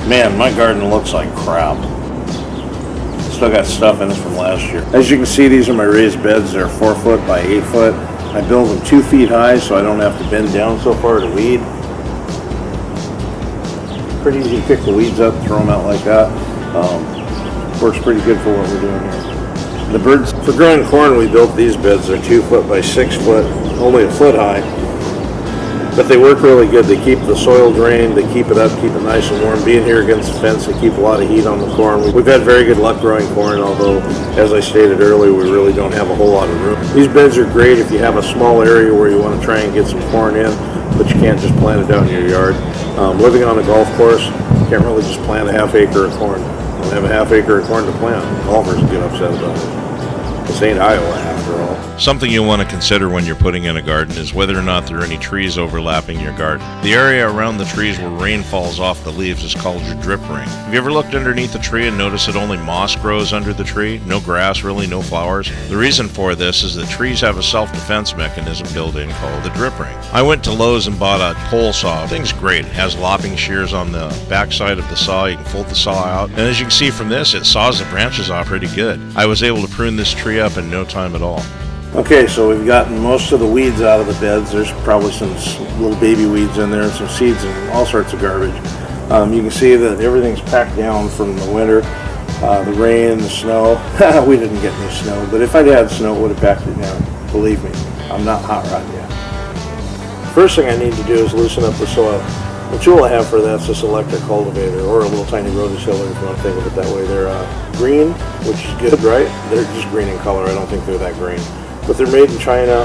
Man, my garden looks like crap. Still got stuff in it from last year. As you can see, these are my raised beds. They're 4 foot by 8 foot. I build them 2 feet high so I don't have to bend down so far to weed. Pretty easy to pick the weeds up, throw them out like that. Works pretty good for what we're doing here. The birds, for growing corn, we built these beds. They're 2 foot by 6 foot, only a foot high. But they work really good. They keep the soil drained, they keep it up, keep it nice and warm. Being here against the fence, they keep a lot of heat on the corn. We've had very good luck growing corn, although, as I stated earlier, we really don't have a whole lot of room. These beds are great if you have a small area where you want to try and get some corn in, but you can't just plant it down in your yard. Living on a golf course, you can't really just plant a half acre of corn. You don't have a half acre of corn to plant. Golfers get upset about it. This ain't Iowa, after all. Something you'll want to consider when you're putting in a garden is whether or not there are any trees overlapping your garden. The area around the trees where rain falls off the leaves is called your drip ring. Have you ever looked underneath a tree and noticed that only moss grows under the tree? No grass, really, no flowers? The reason for this is that trees have a self-defense mechanism built in called the drip ring. I went to Lowe's and bought a pole saw. The thing's great. It has lopping shears on the backside of the saw. You can fold the saw out. And as you can see from this, it saws the branches off pretty good. I was able to prune this tree up in no time at all. Okay, so we've gotten most of the weeds out of the beds. There's probably some little baby weeds in there, some seeds and all sorts of garbage. You can see that everything's packed down from the winter, the rain, the snow. We didn't get any snow, but if I'd had snow, it would have packed it down. Believe me, I'm not hot rodding yet. First thing I need to do is loosen up the soil. The tool I have for that is this electric cultivator, or a little tiny rototiller if you want to think of it that way. They're green, which is good, right? They're just green in color. I don't think they're that green. But they're made in China.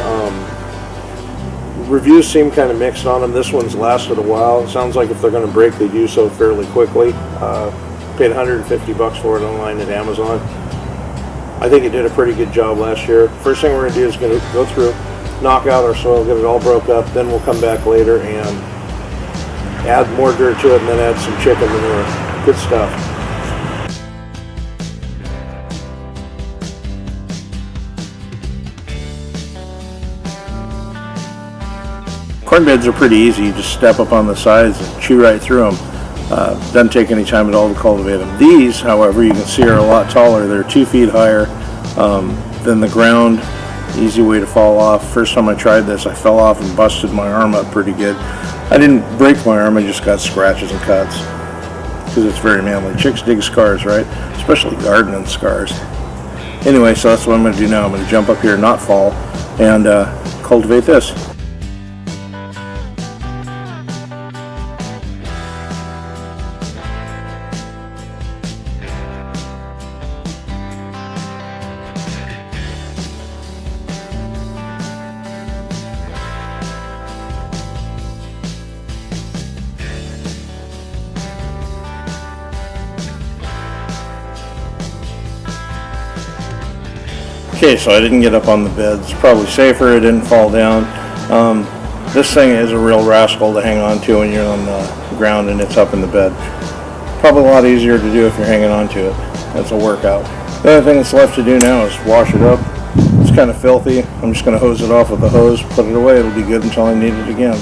Reviews seem kind of mixed on them. This one's lasted a while. It sounds like if they're going to break, they do so fairly quickly. Paid $150 for it online at Amazon. I think it did a pretty good job last year. First thing we're going to do is going to go through, knock out our soil, get it all broke up. Then we'll come back later and add more dirt to it, and then add some chicken manure. Good stuff. Corn beds are pretty easy. You just step up on the sides and chew right through them. Doesn't take any time at all to cultivate them. These, however, you can see are a lot taller. They're 2 feet higher than the ground. Easy way to fall off. First time I tried this, I fell off and busted my arm up pretty good. I didn't break my arm, I just got scratches and cuts because it's very manly. Chicks dig scars, right? Especially gardening scars. Anyway, so that's what I'm going to do now. I'm going to jump up here, not fall, and cultivate this. Okay, so I didn't get up on the bed. It's probably safer. It didn't fall down. This thing is a real rascal to hang on to when you're on the ground and it's up in the bed. Probably a lot easier to do if you're hanging on to it. That's a workout. The only thing that's left to do now is wash it up. It's kind of filthy. I'm just going to hose it off with a hose, put it away. It'll be good until I need it again.